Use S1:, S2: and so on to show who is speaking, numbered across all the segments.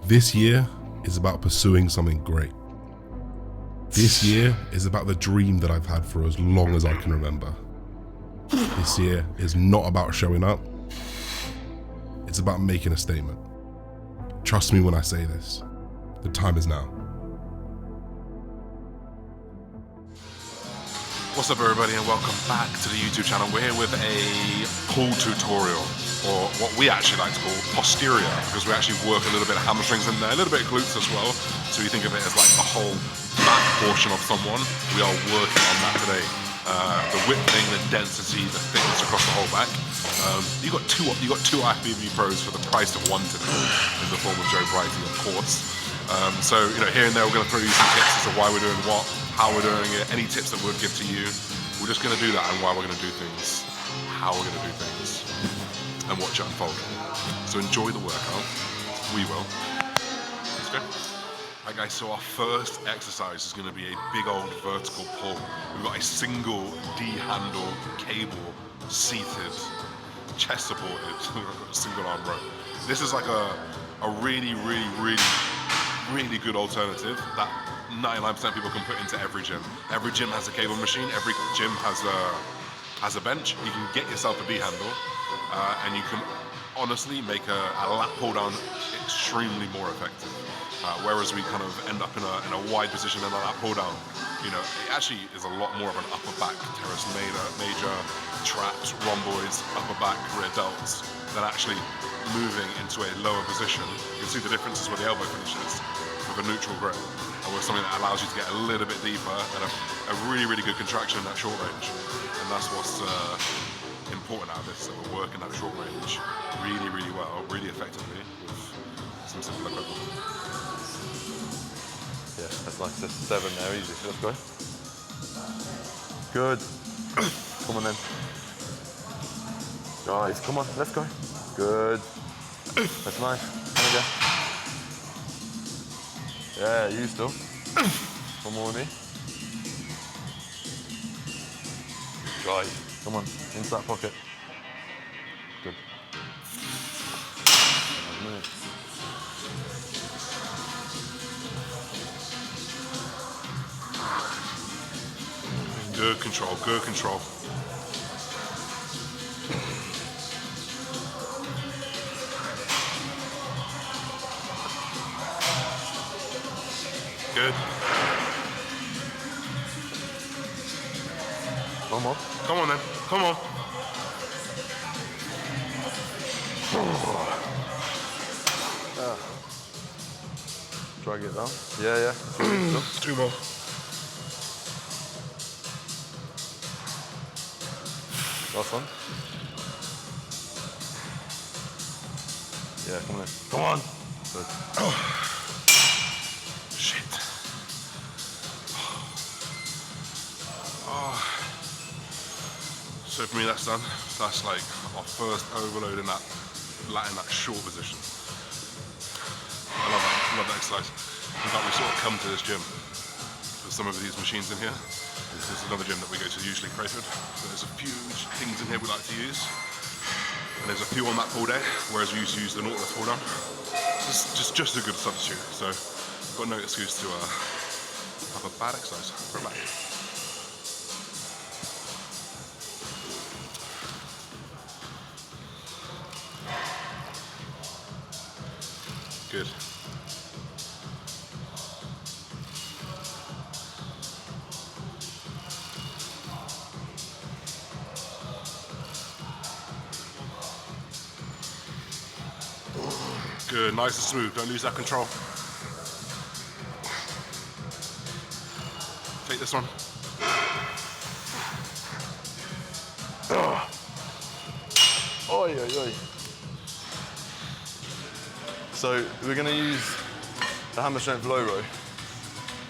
S1: This year is about pursuing something great. This year is about the dream that I've had for as long as I can remember. This year is not about showing up. It's about making a statement. Trust me when I say this. The time is now.
S2: What's up everybody and welcome back to the YouTube channel. We're here with a pull tutorial, or what we actually like to call posterior, because we actually work a little bit of hamstrings in there, a little bit of glutes as well. So you think of it as like the whole back portion of someone. We are working on that today. The widthing, the density, the thickness across the whole back. You got two IFBB pros for the price of one today, in the form of Joe Brighty, of course. So here and there we're going to throw you some tips as to why we're doing what, how we're doing it, any tips that we'd give to you. We're just going to do that, and why we're going to do things, how we're going to do things, and watch it unfold. So enjoy the workout. We will. Let's go. Right guys, so our first exercise is going to be a big old vertical pull. We've got a single D-handle cable seated, chest supported, single arm row. This is like a really good alternative that 99% of people can put into every gym. Every gym has a cable machine, every gym has a bench. You can get yourself a D-handle and you can honestly make a lat pull down extremely more effective. Whereas we kind of end up in a wide position in a lat pull down, it actually is a lot more of an upper back teres major, traps, rhomboids, upper back, rear delts, than actually moving into a lower position. You can see the differences where the elbow finishes with a neutral grip, and with something that allows you to get a little bit deeper and a really good contraction in that short range. And that's what's important out of this, that we're working that short range really well, really effectively with some simple equipment.
S3: Yeah, that's nice. That's 7 now, easy. Let's go. Good. Come on then. Guys, come on, let's go. Good. That's nice. There we go. Yeah, you still. One more with me. Drive. Come on, into that pocket. Good.
S2: Good control, good control. Good.
S3: One more.
S2: Come on then, come on.
S3: Drag it down. Yeah.
S2: 2 more.
S3: Last one. Yeah, come on in. Come on. Good.
S2: Oh. Shit. Oh. So for me that's done. That's like our first overload in that short position. I love that exercise. In fact, we sort of come to this gym with some of these machines in here. This is another gym that we go to, usually Crayford. So there's a few things in here we like to use. And there's a few on that pull day, whereas we used to use the Nautilus pull down. It's just a good substitute. So got no excuse to have a bad exercise for a back. Good. Good, nice and smooth, don't lose that control. Take this one.
S3: Oi. So we're going to use the hammer strength low row,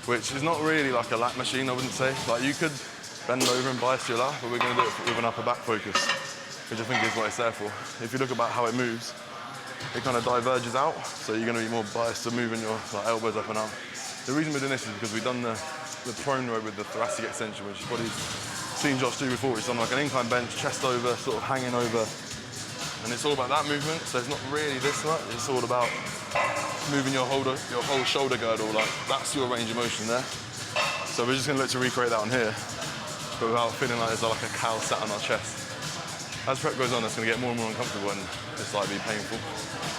S3: which is not really like a lat machine, I wouldn't say. Like you could bend over and bias your lat, but we're going to do it with an upper back focus, which I think is what it's there for. If you look about how it moves, it kind of diverges out, so you're going to be more biased to moving your elbows up and out. The reason we're doing this is because we've done the prone row with the thoracic extension, which is what he's seen Josh do before. He's done like an incline bench, chest over, sort of hanging over, and it's all about that movement. So it's not really this much. It's all about moving your whole shoulder girdle, like that's your range of motion there. So we're just gonna look to recreate that on here, but without feeling like there's like a cow sat on our chest. As prep goes on, it's gonna get more and more uncomfortable and it's like be painful.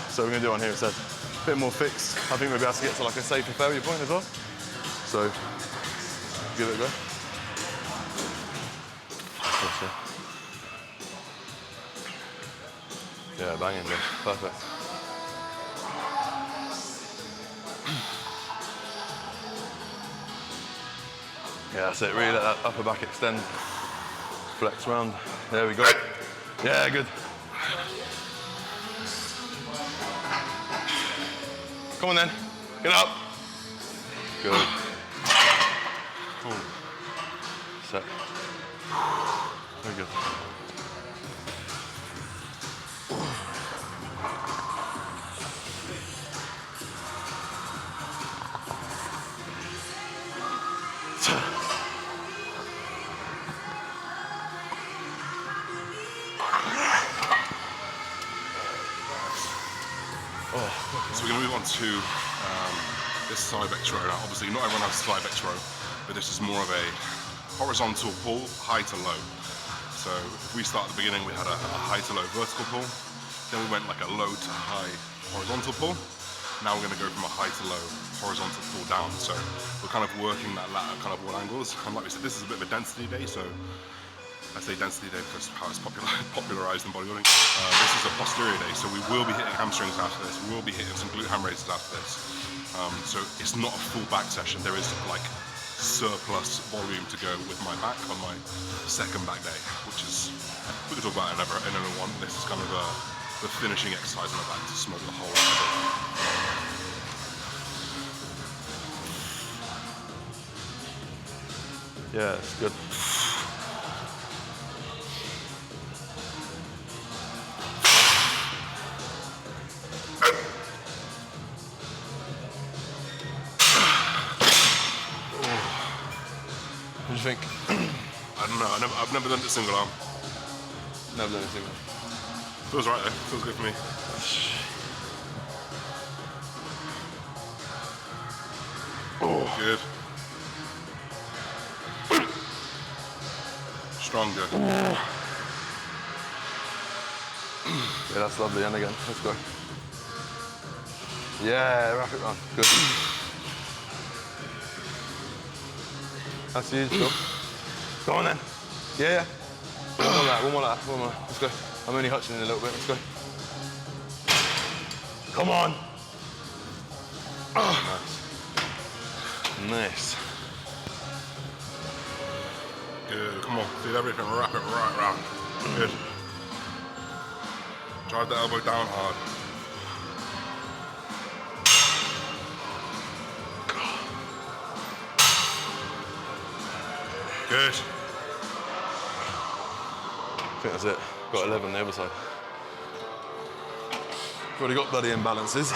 S3: So we're gonna do it on here instead. A bit more fixed. I think we'll be able to get to like a safer failure point as well. So give it a go. Yeah, banging, yeah. Perfect. Yeah, that's it. Really let that upper back extend. Flex round. There we go. Yeah, good. Come on then. Get up. Good. Cool. Set. Very good.
S2: So we're going to move on to this side bench row now. Obviously, not everyone has a side bench row, but this is more of a horizontal pull, high to low. So if we start at the beginning, we had a high to low vertical pull. Then we went like a low to high horizontal pull. Now we're going to go from a high to low horizontal pull down. So we're kind of working that lat at kind of all angles. And like we said, this is a bit of a density day. So I say density day because how it's popularized in bodybuilding. This is a posterior day, so we will be hitting hamstrings after this. We will be hitting some glute ham raises after this. So it's not a full back session. There is like surplus volume to go with my back on my second back day, which is, we can talk about it in another one. This is kind of the finishing exercise on the back to smoke the whole out of it.
S3: Yeah, it's good. What do you think?
S2: I don't know, I've never done it single arm.
S3: Never done anything.
S2: Feels right though, feels good for me. Oh, good. Stronger.
S3: Yeah, that's lovely. And again, let's go. Yeah, wrap it round. Good. That's you, still. Go on then. Yeah. One more like that, one more like that, one more. Let's go. I'm only hutching in a little bit. Let's go. Come on. Oh. Nice. Nice.
S2: Good, come on, feed everything, wrap it right round. Good. Drive the elbow down hard. Good.
S3: I think that's it. Got 11 on the other side. Already got bloody imbalances.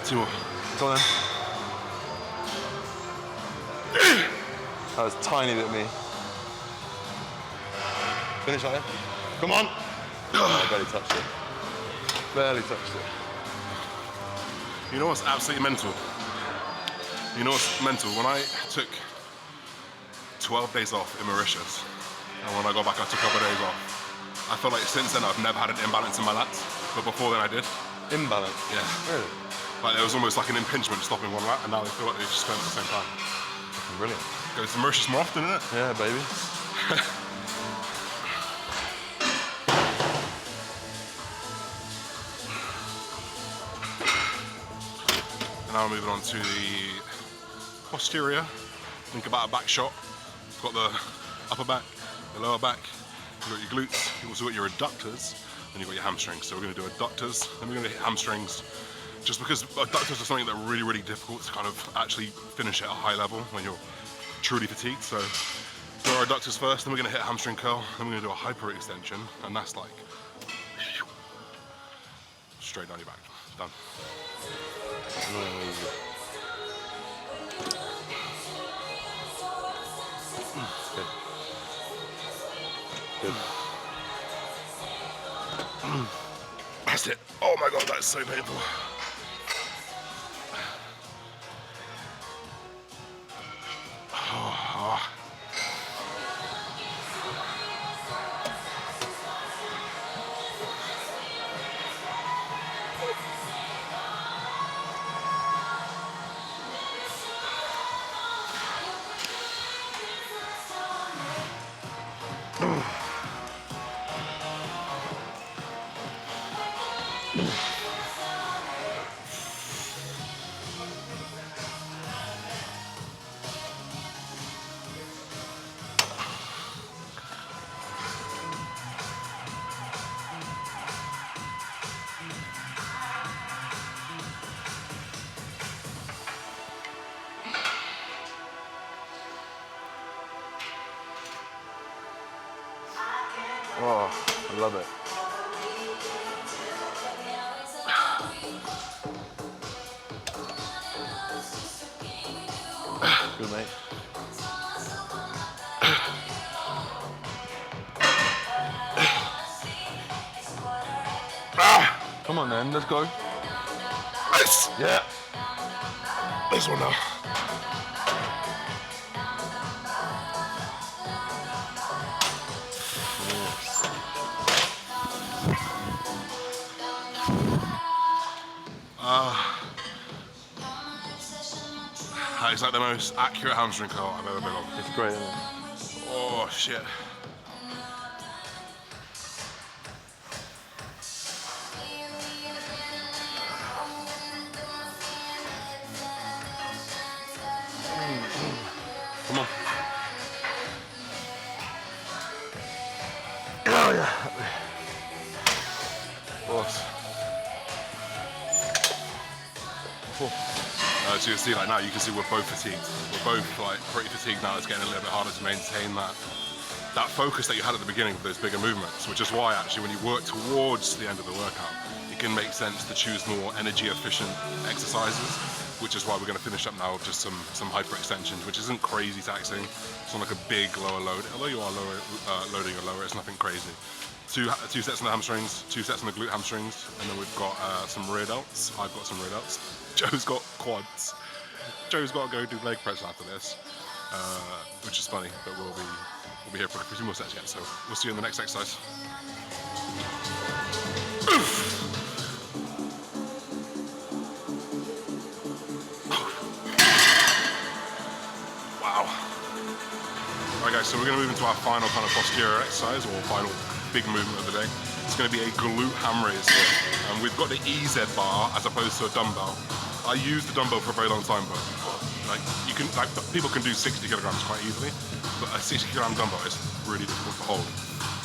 S2: Two more.
S3: Come on then. That was tiny bit me. Finish like that. Come on. Oh, I barely touched it. Barely touched it.
S2: You know what's absolutely mental? You know what's mental? When I took 12 days off in Mauritius, and when I got back I took a couple of days off, I feel like since then I've never had an imbalance in my lats, but before then I did.
S3: Imbalance?
S2: Yeah.
S3: Really?
S2: Like there was almost like an impingement stopping one lat, and now they feel like they just spent at the same time.
S3: Brilliant.
S2: Go to Mauritius more often, isn't it?
S3: Yeah, baby.
S2: And now we're moving on to the posterior. Think about a back shot. You've got the upper back, the lower back, you've got your glutes, you've also got your adductors, and you've got your hamstrings. So we're going to do adductors, then we're going to hit hamstrings, just because adductors are something that are really, really difficult to kind of actually finish at a high level when you're truly fatigued. So do our adductors first, then we're going to hit a hamstring curl, then we're going to do a hyper-extension, and that's like straight down your back. Done.
S3: Good. Good.
S2: That's it. Oh my God, that's so painful.
S3: Oh, I love it. Good, mate. Come on then, let's go.
S2: Nice.
S3: Yeah.
S2: This one now. That is like the most accurate hamstring curl I've ever been on.
S3: It's great, isn't it?
S2: Oh shit. Come on.
S3: Oh yeah. Boss.
S2: So you see, like now, you can see we're both fatigued. We're both like pretty fatigued now. It's getting a little bit harder to maintain that focus that you had at the beginning of those bigger movements, which is why actually when you work towards the end of the workout, it can make sense to choose more energy efficient exercises, which is why we're going to finish up now with just some hyperextensions, which isn't crazy taxing. It's not like a big lower load. Although you are loading a lower, it's nothing crazy. Two sets on the hamstrings, 2 sets on the glute hamstrings, and then we've got some rear delts. I've got some rear delts. Joe's got quads. Joe's got to go do leg press after this, which is funny, but we'll be here for a few more sets yet. So we'll see you in the next exercise. Wow. Alright guys, so we're going to move into our final kind of posterior exercise, or final big movement of the day. It's going to be a glute ham raise here. And we've got the EZ bar as opposed to a dumbbell. I used the dumbbell for a very long time, but people can do 60 kilograms quite easily, but a 60-kilogram dumbbell is really difficult to hold.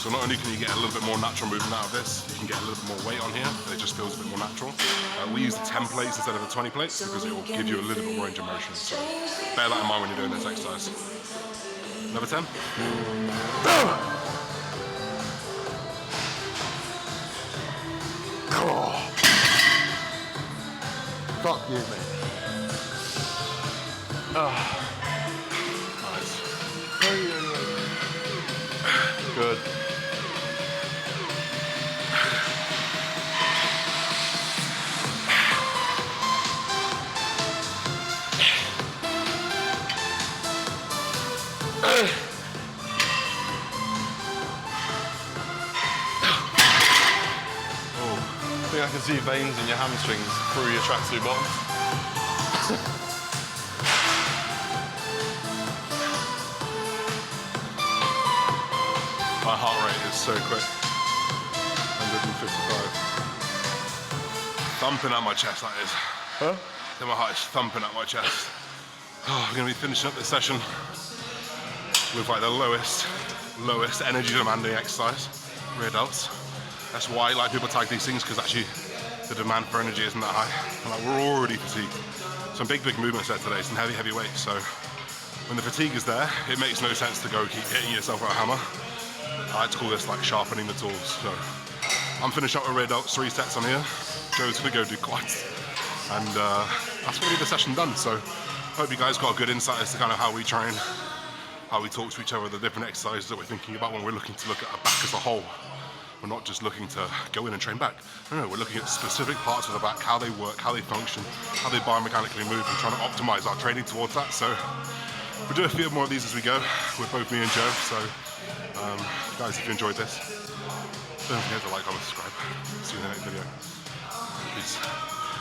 S2: So not only can you get a little bit more natural movement out of this, you can get a little bit more weight on here, and it just feels a bit more natural. We use the 10 plates instead of the 20 plates because it will give you a little bit more range of motion. So bear that in mind when you're doing this exercise. Number 10.
S3: Fuck you, mate.
S2: Nice.
S3: Good. I think I can see veins in your hamstrings through your tracksuit bottoms.
S2: My heart rate is so quick. 155. Thumping at my chest, that is.
S3: Huh?
S2: Then my heart is thumping at my chest. Oh, we're going to be finishing up this session with like the lowest energy demanding exercise, rear delts. That's why like people tag these things, because actually the demand for energy isn't that high. And, like, we're already fatigued. Some big movements there today, some heavy weights. So when the fatigue is there, it makes no sense to go keep hitting yourself with a hammer. I like to call this like sharpening the tools. So I'm finishing up with rear delts, 3 sets on here. Joe's gonna go do quads. And that's really the session done. So hope you guys got a good insight as to kind of how we train. how we talk to each other, the different exercises that we're thinking about when we're looking to look at our back as a whole. We're not just looking to go in and train back. No, we're looking at specific parts of the back, how they work, how they function, how they biomechanically move, and trying to optimize our training towards that. So we'll do a few more of these as we go with both me and Joe. So guys, if you enjoyed this, don't forget to like, comment, subscribe. See you in the next video. Peace.